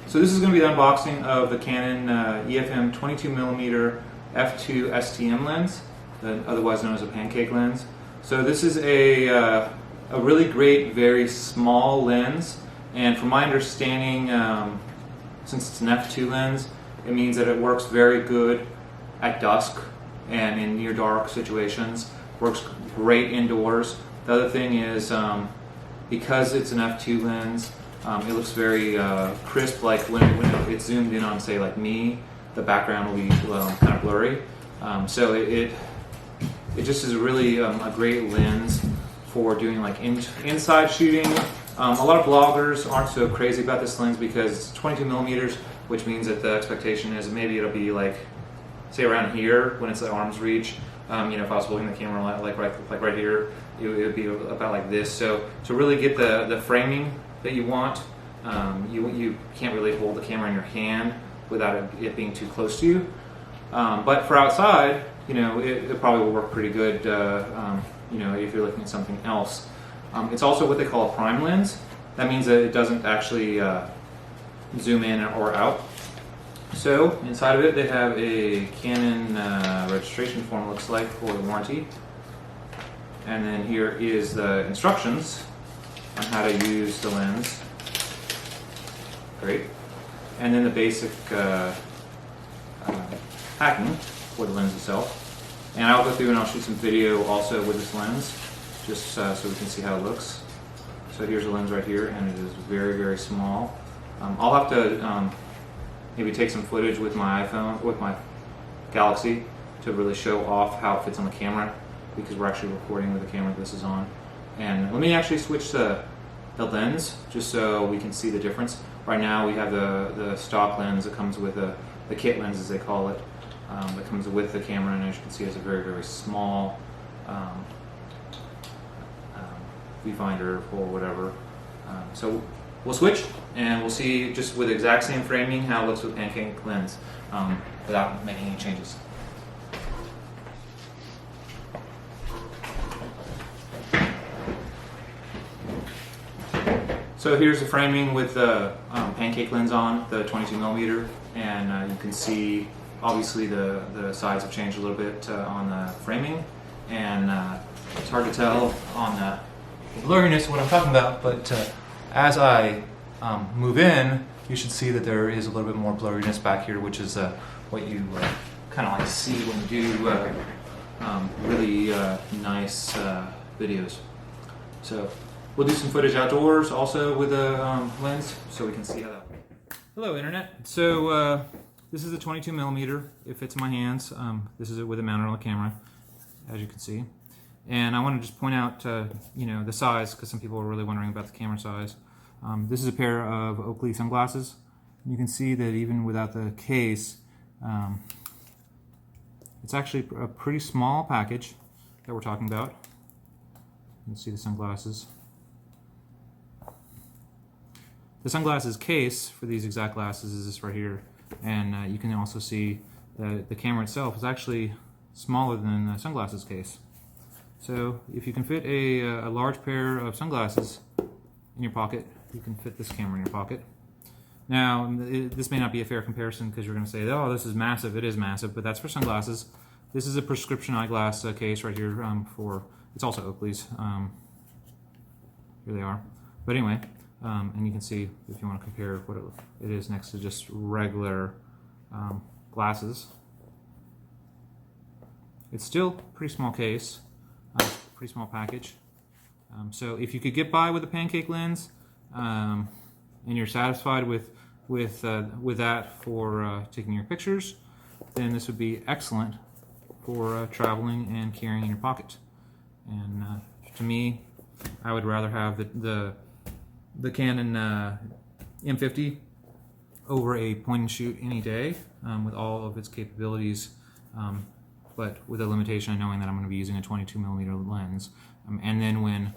So this is going to be the unboxing of the Canon EF-M 22mm f2 STM lens, otherwise known as a pancake lens. So this is a really great, very small lens, and from my understanding, since it's an f2 lens, it means that it works very good at dusk and in near dark situations. Works great indoors. The other thing is, because it's an f2 lens, it looks very crisp. Like when it's zoomed in on, say, like me, the background will be kind of blurry. So it just is really a great lens for doing like inside shooting. A lot of bloggers aren't so crazy about this lens because it's 22 millimeters, which means that the expectation is maybe it'll be like, say, around here when it's at arm's reach. You know, if I was holding the camera like right here, it would be about like this. So to really get the framing that you want, you can't really hold the camera in your hand without it being too close to you. But for outside, you know, it probably will work pretty good. You know, if you're looking at something else. It's also what they call a prime lens. That means that it doesn't actually zoom in or out. So inside of it, they have a Canon registration form, looks like, for the warranty. And then here is the instructions on how to use the lens. Great. And then the basic packing for the lens itself. And I'll go through and I'll shoot some video also with this lens, just so we can see how it looks. So here's the lens right here, and it is very, very small. I'll have to maybe take some footage with my iPhone, with my Galaxy, to really show off how it fits on the camera, because we're actually recording with the camera this is on. And let me actually switch the lens just so we can see the difference. Right now we have the stock lens that comes with the kit lens, as they call it, that comes with the camera, and as you can see, it's a very, very small viewfinder or whatever. So we'll switch and we'll see, just with the exact same framing, how it looks with pancake lens without making any changes. So here's the framing with the pancake lens on, the 22mm, and you can see obviously the sides have changed a little bit on the framing, and it's hard to tell on the blurriness what I'm talking about, but as I move in, you should see that there is a little bit more blurriness back here, which is what you kind of like see when you do really nice videos. So we'll do some footage outdoors also with the lens, so we can see how that works. Hello, Internet. So this is a 22mm. It fits in my hands. This is it with it mounted on the camera, as you can see. And I want to just point out, you know, the size, because some people are really wondering about the camera size. This is a pair of Oakley sunglasses. You can see that even without the case, it's actually a pretty small package that we're talking about. You can see the sunglasses. The sunglasses case for these exact glasses is this right here, and you can also see that the camera itself is actually smaller than the sunglasses case. So if you can fit a large pair of sunglasses in your pocket, you can fit this camera in your pocket. Now, this may not be a fair comparison because you're going to say, oh, this is massive. It is massive, but that's for sunglasses. This is a prescription eyeglass case right here it's also Oakley's. Here they are. But anyway, and you can see, if you want to compare what it is next to just regular glasses. It's still a pretty small case, pretty small package. So if you could get by with a pancake lens, and you're satisfied with that for taking your pictures, then this would be excellent for traveling and carrying in your pocket. And to me, I would rather have the Canon M50 over a point and shoot any day, with all of its capabilities, but with a limitation of knowing that I'm going to be using a 22mm lens. And then when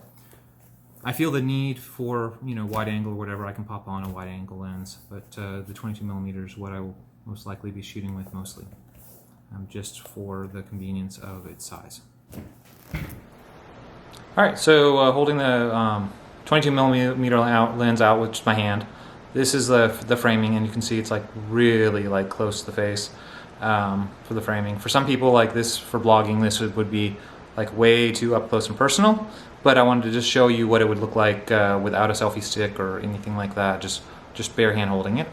I feel the need for, you know, wide angle or whatever, I can pop on a wide angle lens. But the 22mm is what I will most likely be shooting with mostly, just for the convenience of its size. All right, so holding the 22mm lens out with just my hand, This is the framing, and you can see it's like really like close to the face for the framing. For some people, like this, for blogging, this would be like way too up close and personal. But I wanted to just show you what it would look like without a selfie stick or anything like that. Just bare hand holding it.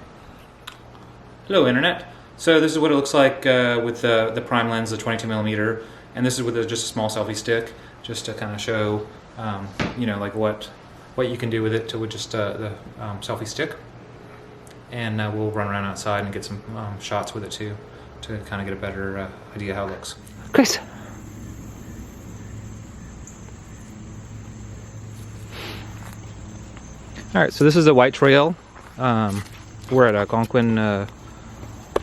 Hello, internet. So this is what it looks like with the prime lens, the 22mm, and this is with just a small selfie stick, just to kind of show, you know, like what you can do with it with just the selfie stick. And we'll run around outside and get some shots with it too, to kind of get a better idea how it looks. Chris. All right, so this is a white trail. We're at Algonquin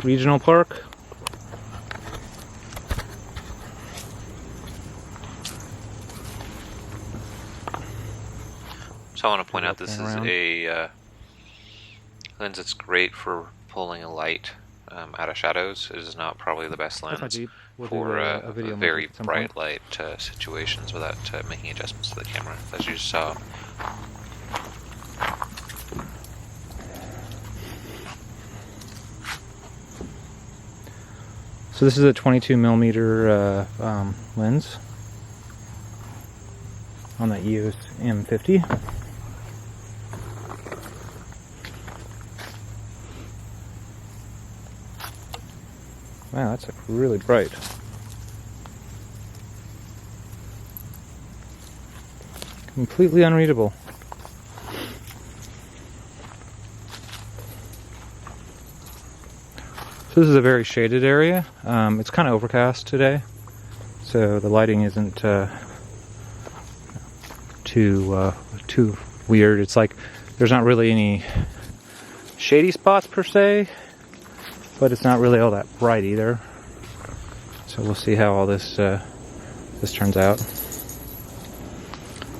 Regional Park. So I want to point out this is a lens that's great for pulling a light out of shadows. It is not probably the best lens for a very bright light situations without making adjustments to the camera, as you just saw. So this is a 22mm lens on the EOS M50. Wow, that's like really bright. Completely unreadable. So this is a very shaded area. It's kind of overcast today, so the lighting isn't too weird. It's like there's not really any shady spots per se, but it's not really all that bright either. So we'll see how all this turns out.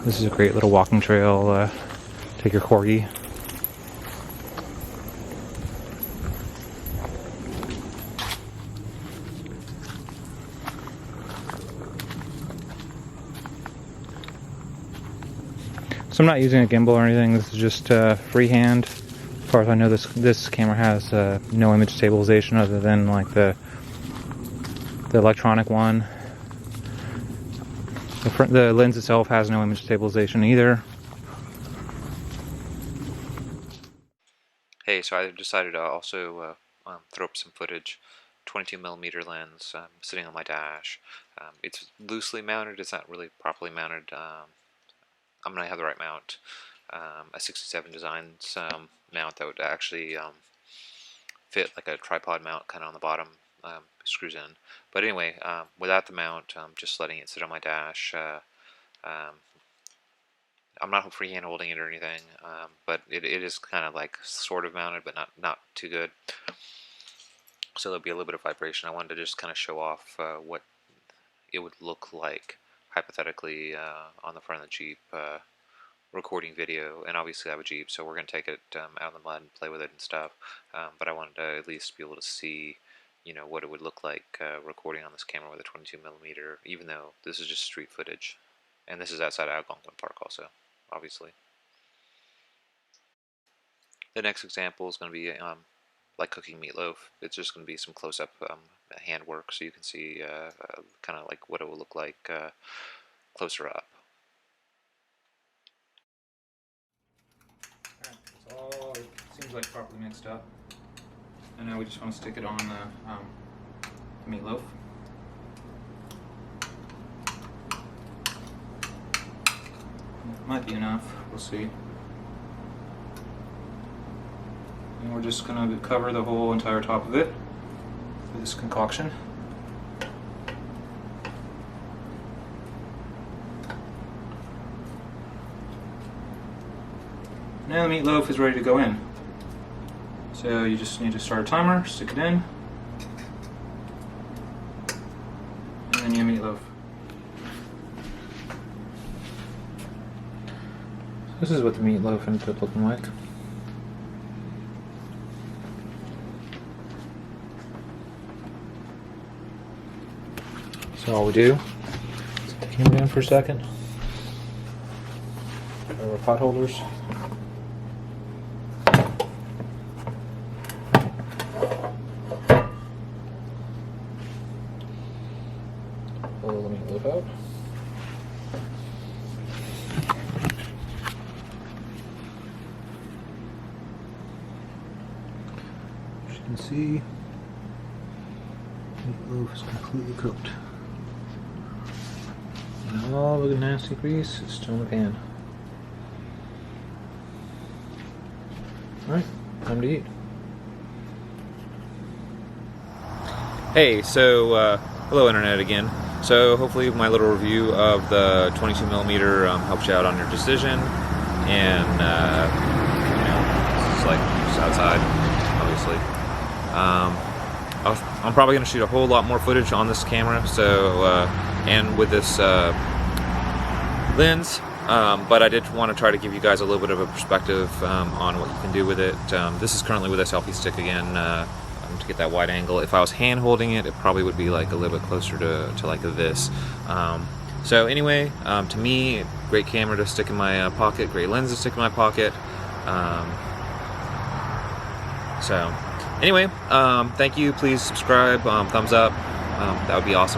This is a great little walking trail. Take your Corgi. So I'm not using a gimbal or anything. This is just freehand. As far as I know, this camera has no image stabilization other than like the electronic one. The lens itself has no image stabilization either. Hey, so I decided to also throw up some footage. 22mm lens sitting on my dash. It's loosely mounted. It's not really properly mounted. I'm going to have the right mount. A 67 Designs mount that would actually fit like a tripod mount kind of on the bottom, screws in. But anyway, without the mount, just letting it sit on my dash. I'm not freehand holding it or anything, but it is kind of like sort of mounted, but not too good. So there'll be a little bit of vibration. I wanted to just kind of show off what it would look like hypothetically on the front of the Jeep recording video. And obviously I have a Jeep, so we're going to take it out in the mud and play with it and stuff, but I wanted to at least be able to see, you know, what it would look like recording on this camera with a 22mm, even though this is just street footage, and this is outside Algonquin Park also, obviously. The next example is going to be like cooking meatloaf. It's just going to be some close-up hand work, so you can see kind of like what it will look like closer up. Alright, it's all, it seems like properly mixed up. And now we just want to stick it on the meatloaf. It might be enough, we'll see. And we're just going to cover the whole entire top of it with this concoction. Now the meatloaf is ready to go in. So you just need to start a timer, stick it in, and then you have meatloaf. This is what the meatloaf ended up looking like. So all we do is take him down for a second. Grab our pot holders. out. As you can see, the loaf is completely cooked. And all the nasty grease is still in the pan. Alright, time to eat. Hey, so hello internet again. So hopefully my little review of the 22mm helps you out on your decision. And you know, it's like just outside, obviously. I'm probably going to shoot a whole lot more footage on this camera, so and with this lens. But I did want to try to give you guys a little bit of a perspective on what you can do with it. This is currently with a selfie stick again to get that wide angle. If I was hand holding it, it probably would be like a little bit closer to like this. So anyway, to me, great camera to stick in my pocket, great lens to stick in my pocket. So anyway, thank you. Please subscribe, thumbs up. That would be awesome.